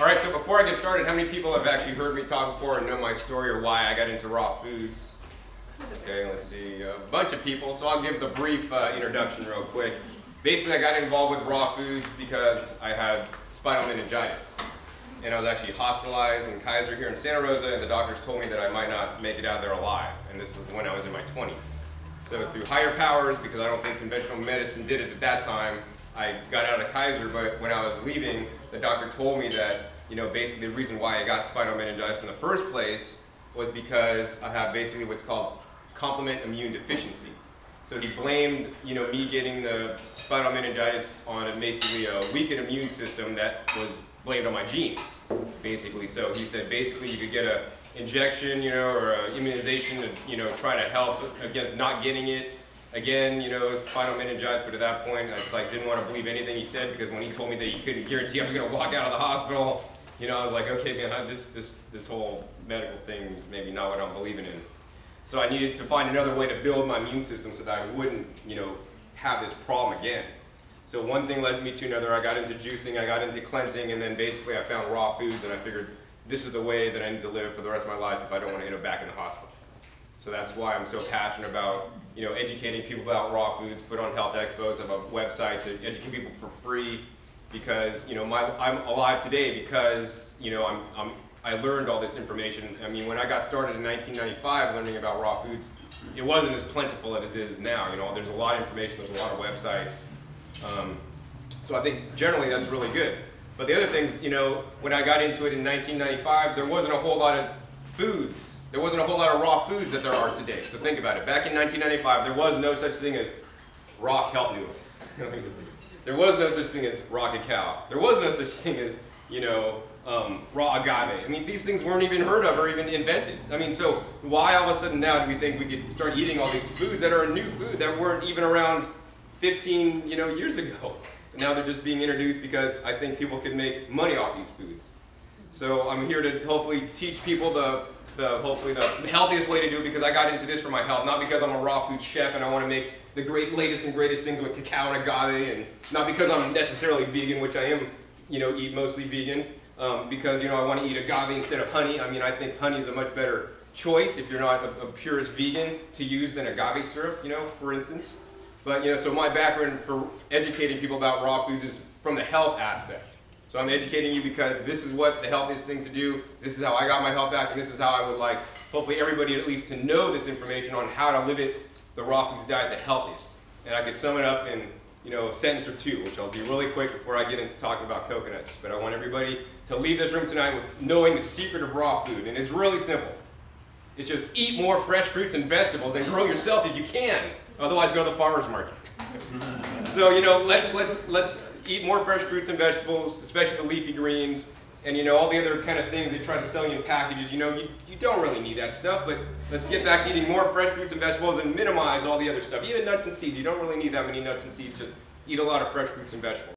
All right, so before I get started, how many people have actually heard me talk before and know my story or why I got into raw foods? Okay, let's see, a bunch of people, so I'll give the brief introduction real quick. Basically, I got involved with raw foods because I had spinal meningitis. And I was actually hospitalized in Kaiser here in Santa Rosa, and the doctors told me that I might not make it out there alive. And this was when I was in my 20s. So through higher powers, because I don't think conventional medicine did it at that time, I got out of Kaiser, but when I was leaving, the doctor told me that, basically the reason why I got spinal meningitis in the first place was because I have basically what's called complement immune deficiency. So he blamed, me getting the spinal meningitis on basically a weakened immune system that was blamed on my genes, basically. So he said basically you could get an injection, or an immunization to, try to help against not getting it. Again, spinal meningitis, but at that point, I just didn't want to believe anything he said, because when he told me that he couldn't guarantee I was going to walk out of the hospital, I was like, okay, man, this whole medical thing is maybe not what I'm believing in. So I needed to find another way to build my immune system so that I wouldn't, have this problem again. So one thing led me to another. I got into juicing, I got into cleansing, and then basically I found raw foods, and I figured this is the way that I need to live for the rest of my life if I don't want to end up back in the hospital. So that's why I'm so passionate about, educating people about raw foods, put on health expos, I have a website to educate people for free, because, I'm alive today because, I learned all this information. I mean, when I got started in 1995 learning about raw foods, it wasn't as plentiful as it is now. There's a lot of information, there's a lot of websites. So I think generally that's really good. But the other things, when I got into it in 1995, there wasn't a whole lot of foods. There wasn't a whole lot of raw foods that there are today. So think about it. Back in 1995, there was no such thing as raw kelp noodles. There was no such thing as raw cacao. There was no such thing as, raw agave. I mean, these things weren't even heard of or even invented. I mean, so why all of a sudden now do we think we could start eating all these foods that are a new food that weren't even around 15, years ago? And now they're just being introduced because I think people can make money off these foods. So I'm here to hopefully teach people hopefully the healthiest way to do it, because I got into this for my health, not because I'm a raw food chef and I want to make the latest and greatest things with cacao and agave, and not because I'm necessarily vegan, which I am, eat mostly vegan, because, I want to eat agave instead of honey. I mean, I think honey is a much better choice if you're not a purist vegan to use than agave syrup, for instance. But, so my background for educating people about raw foods is from the health aspect. So I'm educating you because this is what the healthiest thing to do. This is how I got my health back, and this is how I would like, hopefully, everybody at least to know this information on how to live the raw foods diet the healthiest. And I could sum it up in, a sentence or two, which I'll do really quick before I get into talking about coconuts. But I want everybody to leave this room tonight with knowing the secret of raw food, and it's really simple. It's just eat more fresh fruits and vegetables and grow yourself if you can. Otherwise, go to the farmer's market. So, let's eat more fresh fruits and vegetables, especially the leafy greens, and all the other kind of things they try to sell you in packages. You don't really need that stuff, but let's get back to eating more fresh fruits and vegetables and minimize all the other stuff. Even nuts and seeds, you don't really need that many nuts and seeds. Just eat a lot of fresh fruits and vegetables.